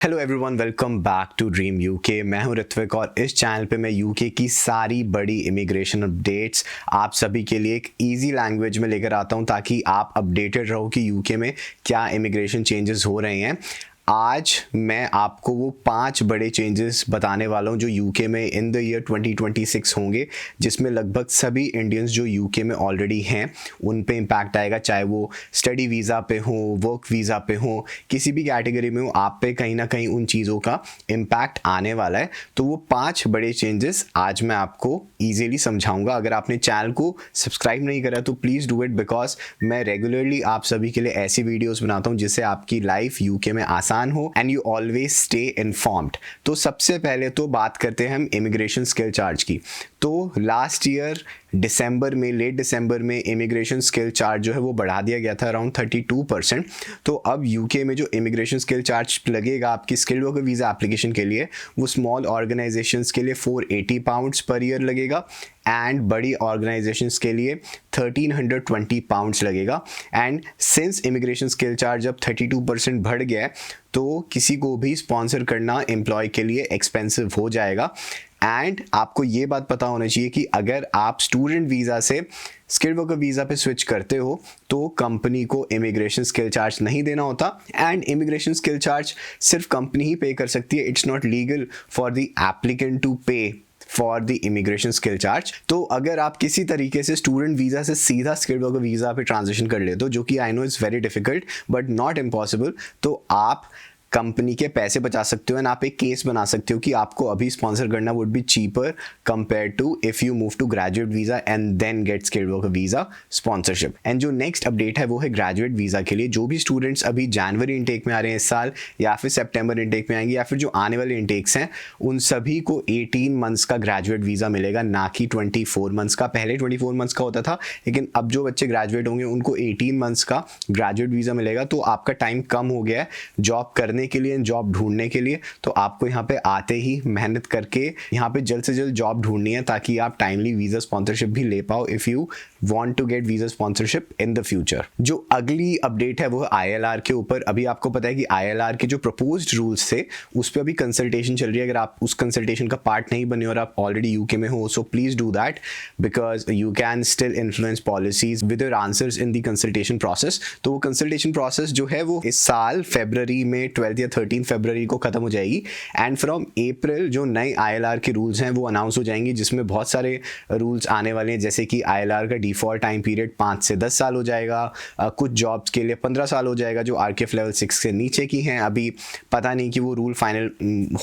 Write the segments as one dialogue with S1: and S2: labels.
S1: Hello everyone, welcome back to dream UK. मैं हूं ऋत्विक और इस चैनल पे मैं यूके की सारी बड़ी इमिग्रेशन अपडेट्स आप सभी के लिए एक इजी लैंग्वेज में लेकर आता हूं ताकि आप अपडेटेड रहो कि यूके में क्या इमिग्रेशन चेंजेस हो रहे हैं। आज मैं आपको वो 5 बड़े चेंजेस बताने वाला हूँ जो यूके में इन द ईयर 2026 होंगे, जिसमें लगभग सभी इंडियंस जो यूके में ऑलरेडी हैं उन पे इम्पैक्ट आएगा। चाहे वो स्टडी वीज़ा पे हो, वर्क वीज़ा पे हो, किसी भी कैटेगरी में हो, आप पे कहीं ना कहीं उन चीज़ों का इम्पैक्ट आने वाला है। तो वो 5 बड़े चेंजेस आज मैं आपको ईजीली समझाऊंगा। अगर आपने चैनल को सब्सक्राइब नहीं करा तो प्लीज़ डू इट, बिकॉज मैं रेगुलरली आप सभी के लिए ऐसी वीडियोज़ बनाता हूँ जिससे आपकी लाइफ यूके में आसान हो and you always stay informed. तो सबसे पहले तो बात करते हैं हम इमिग्रेशन स्किल चार्ज की। तो लास्ट ईयर दिसंबर में, लेट दिसंबर में इमिग्रेशन स्किल चार्ज जो है वो बढ़ा दिया गया था अराउंड 32%। तो अब यूके में जो इमिग्रेशन स्किल चार्ज लगेगा आपकी स्किल्ड वर्कर वीज़ा एप्लीकेशन के लिए, वो स्मॉल ऑर्गेनाइजेशंस के लिए 480 पाउंड्स पर ईयर लगेगा एंड बड़ी ऑर्गेनाइजेशंस के लिए 1320 पाउंड्स लगेगा। And since immigration skill charge अब 32% बढ़ गया है तो किसी को भी स्पॉन्सर करना एम्प्लॉय के लिए एक्सपेंसिव हो जाएगा। एंड आपको ये बात पता होना चाहिए कि अगर आप स्टूडेंट वीज़ा से स्किल्ड वर्कर वीज़ा पे स्विच करते हो तो कंपनी को इमिग्रेशन स्किल चार्ज नहीं देना होता। एंड इमिग्रेशन स्किल चार्ज सिर्फ कंपनी ही पे कर सकती है। It's not legal for the applicant to pay for the immigration skill charge. तो अगर आप किसी तरीके से स्टूडेंट वीज़ा से सीधा स्किल्ड वर्कर वीज़ा पे ट्रांजिशन कर लेते हो, जो कि I know is very difficult but not impossible, तो आप कंपनी के पैसे बचा सकते हो एंड आप एक केस बना सकते हो कि आपको अभी स्पॉन्सर करना would be cheaper compare to if you move to graduate visa and then get skilled worker visa sponsorship. And जो नेक्स्ट अपडेट है वो है ग्रेजुएट वीज़ा के लिए। जो भी स्टूडेंट्स अभी जनवरी इंटेक में आ रहे हैं इस साल, या फिर सेप्टेम्बर इंटेक में आएंगे, या फिर जो आने वाले इंटेक्स हैं, उन सभी को 18 मंथ्स का ग्रेजुएट वीज़ा मिलेगा, ना कि 24 मंथ्स का। पहले 24 मंथ्स का होता था, लेकिन अब जो बच्चे ग्रेजुएट होंगे उनको 18 मंथ्स का ग्रेजुएट वीज़ा मिलेगा। तो आपका टाइम कम हो गया है जॉब करने के लिए, जॉब ढूंढने के लिए। तो आपको यहाँ पे आते ही मेहनत करके यहाँ पे जल्द से जल्द जॉब ढूंढनी है ताकि आप टाइमली वीज़ा स्पॉन्सरशिप भी ले पाओ if you want to get visa sponsorship in the future. जो अगली अपडेट है वो ILR के ऊपर। अभी आपको पता है कि ILR के जो प्रपोज्ड रूल्स थे उस पर अभी कंसल्टेशन चल रही है। अगर आप उस कंसल्टेशन का पार्ट नहीं बने और आप ऑलरेडी यूके में हो, so please do that, because you can still influence policies with your answers in the consultation process. तो वो कंसल्टेशन प्रोसेस जो है वो इस साल फरवरी में 12 या 13 फरवरी को खत्म हो जाएगी। एंड फ्रॉम अप्रैल जो नए ILR के रूल्स हैं वो अनाउंस हो जाएंगे, जिसमें बहुत सारे रूल्स आने वाले हैं, जैसे कि ILR का डिफ़ॉल्ट टाइम पीरियड 5 से 10 साल हो जाएगा। कुछ जॉब्स के लिए 15 साल हो जाएगा जो RKF लेवल 6 से नीचे की हैं। अभी पता नहीं कि वो रूल फाइनल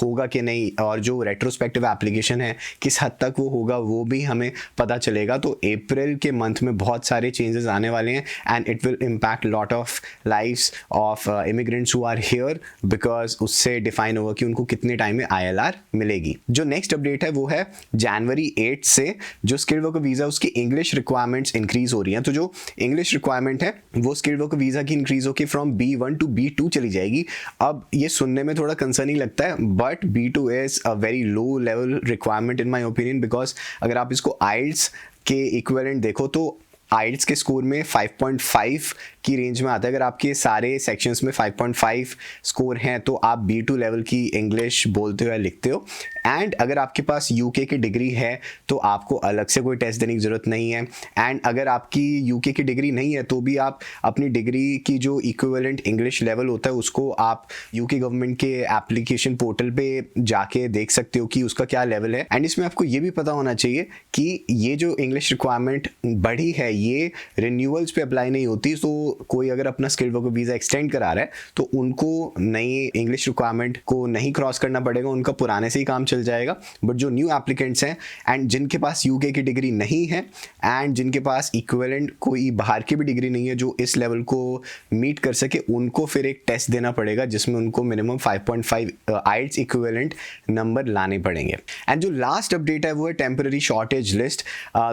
S1: होगा कि नहीं, और जो रेट्रोस्पेक्टिव एप्लीकेशन है किस हद तक वो होगा वो भी हमें पता चलेगा। तो अप्रैल के मंथ में बहुत सारे चेंजेस आने वाले हैं and it will impact lot of lives of immigrants who are here, because उससे डिफाइन होगा कि उनको कितने टाइम में ILR मिलेगी। जो नेक्स्ट अपडेट है वो है जनवरी 8 से जो स्किल्ड वर्कर वीज़ा उसकी इंग्लिश रिक्वायरमेंट्स इंक्रीज हो रही हैं। तो जो इंग्लिश रिक्वायरमेंट है वो स्किल्ड वर्कर वीज़ा की इंक्रीज होकर फ्रॉम B1 टू B2 चली जाएगी। अब ये सुनने में थोड़ा कंसर्निंग लगता है, but B2 is a very low level requirement in my opinion, because अगर आप इसको IELTS के इक्विवेलेंट देखो तो IELTS के स्कोर में 5.5 की रेंज में आता है। अगर आपके सारे सेक्शंस में 5.5 स्कोर हैं तो आप B2 लेवल की इंग्लिश बोलते हो या लिखते हो। एंड अगर आपके पास UK की डिग्री है तो आपको अलग से कोई टेस्ट देने की ज़रूरत नहीं है। एंड अगर आपकी UK की डिग्री नहीं है तो भी आप अपनी डिग्री की जो इक्विवेलेंट इंग्लिश लेवल होता है उसको आप UK गवर्नमेंट के एप्लीकेशन पोर्टल पे जाके देख सकते हो कि उसका क्या लेवल है। एंड इसमें आपको ये भी पता होना चाहिए कि ये जो इंग्लिश रिक्वायरमेंट बढ़ी है ये रिन्यूअल्स पे अप्लाई नहीं होती। तो कोई अगर अपना स्किल्ड वर्कर वीज़ा एक्सटेंड करा रहा है तो उनको नई इंग्लिश रिक्वायरमेंट को नहीं क्रॉस करना पड़ेगा, उनका पुराने से ही काम चल जाएगा। बट जो न्यू एप्लीकेंट्स हैं एंड जिनके पास UK की डिग्री नहीं है एंड जिनके पास इक्विवेलेंट कोई बाहर की भी डिग्री नहीं है जो इस लेवल को मीट कर सके, उनको फिर एक टेस्ट देना पड़ेगा जिसमें उनको मिनिमम 5.5 IELTS इक्विवेलेंट नंबर लाने पड़ेंगे। एंड जो लास्ट अपडेट है वो है टेम्पररी शॉर्टेज लिस्ट।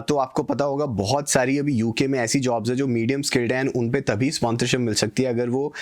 S1: तो आपको पता होगा बहुत सारी अभी UK में ऐसी जॉब्स है जो मीडियम स्किल्ड हैं, उन पे तभी स्पॉन्सरशिप मिल सकती है अगर वो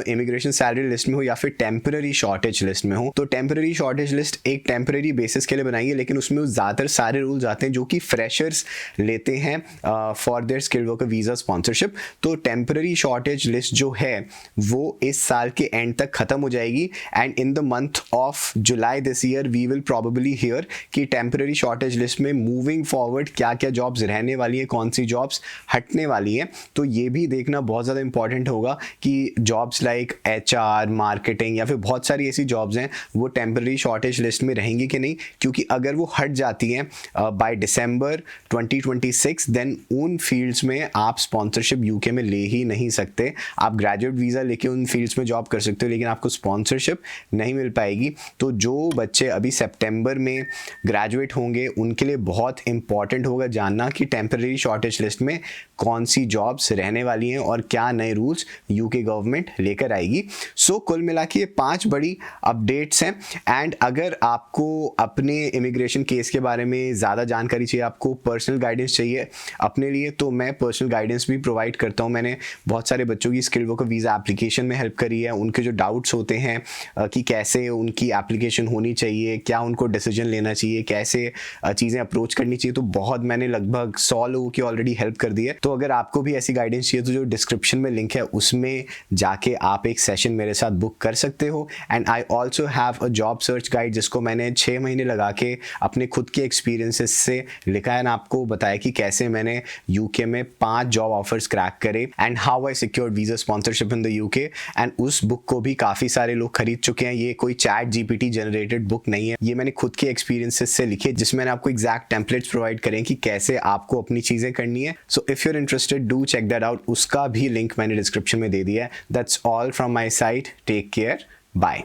S1: इमिग्रेशन सैलरी लिस्ट में हो या फिर टेम्पररी शॉर्टेज लिस्ट में हो। तो टेम्पररी शॉर्टेज लिस्ट एक टेम्पररी बेसिस के लिए बनाई है, लेकिन उसमें ज़्यादातर सारे रूल्स आते हैं जो कि फ्रेशर्स लेते हैं for their skilled worker visa sponsorship. तो टेम्पररी शॉर्टेज लिस्ट जो है वो इस साल के एंड तक ख़त्म हो जाएगी, and in the month of July this year we will probably hear कि टेम्पररी शॉर्टेज लिस्ट में मूविंग फॉरवर्ड क्या क्या जॉब्स रहने वाली है, कौन सी जॉब्स हटने वाली है। तो ये भी देखना बहुत ज़्यादा इंपॉर्टेंट होगा कि जॉब्स लाइक HR, मार्केटिंग या फिर बहुत सारी ऐसी जॉब्स हैं वो टेम्पररी शॉर्टेज लिस्ट में रहेंगी कि नहीं, क्योंकि अगर वो हट जाती हैं बाय दिसंबर 2026 देन उन फील्ड्स में आप स्पॉन्सरशिप यूके में ले ही नहीं सकते। आप ग्रेजुएट वीज़ा लेके उन फील्ड्स में जॉब कर सकते हो, लेकिन आपको स्पॉन्सरशिप नहीं मिल पाएगी। तो जो बच्चे अभी सितंबर में ग्रेजुएट होंगे उनके लिए बहुत इंपॉर्टेंट होगा जानना कि टेम्पररी शॉर्टेज लिस्ट में कौन सी जॉब्स रहने वाली हैं और क्या नए रूल्स यूके गवर्नमेंट लेकर आएगी। सो कुल मिला के ये 5 बड़ी अपडेट्स हैं। एंड अगर आपको अपने इमिग्रेशन केस के बारे में ज़्यादा जानकारी चाहिए, आपको पर्सनल गाइडेंस चाहिए अपने लिए, तो मैं पर्सनल गाइडेंस भी प्रोवाइड करता हूँ। मैंने बहुत सारे बच्चों की स्किल्ड वर्कर वीज़ा एप्लीकेशन में हेल्प करी है। उनके जो डाउट्स होते हैं कि कैसे उनकी एप्लीकेशन होनी चाहिए, क्या उनको डिसीजन लेना चाहिए, कैसे चीज़ें अप्रोच करनी चाहिए, तो बहुत मैंने लगभग 100 लोगों की ऑलरेडी हेल्प कर दी है। तो अगर आपको भी ऐसी गाइडेंस चाहिए तो जो डिस्क्रिप्शन में लिंक है उसमें जाके आप एक सेशन मेरे साथ बुक कर सकते हो। And I also have a job search guide जिसको मैंने 6 महीने लगा के अपने खुद के एक्सपीरियंसेस से लिखा है, आपको बताया कि कैसे मैंने यूके में 5 जॉब ऑफर्स क्रैक करे and how I secured visa sponsorship in the UK. And उस बुक को भी काफ़ी सारे लोग खरीद चुके हैं। ये कोई चैट GPT जनरेटेड बुक नहीं है, ये मैंने खुद के एक्सपीरियंसेस से लिखी है, जिसमें मैंने आपको एग्जैक्ट टेम्पलेट्स प्रोवाइड करें कि कैसे आपको अपनी चीज़ें करनी है। So if you're interested do check that out. उसका भी लिंक मैंने डिस्क्रिप्शन में दे दिया है। That's all from my side. Take care, bye.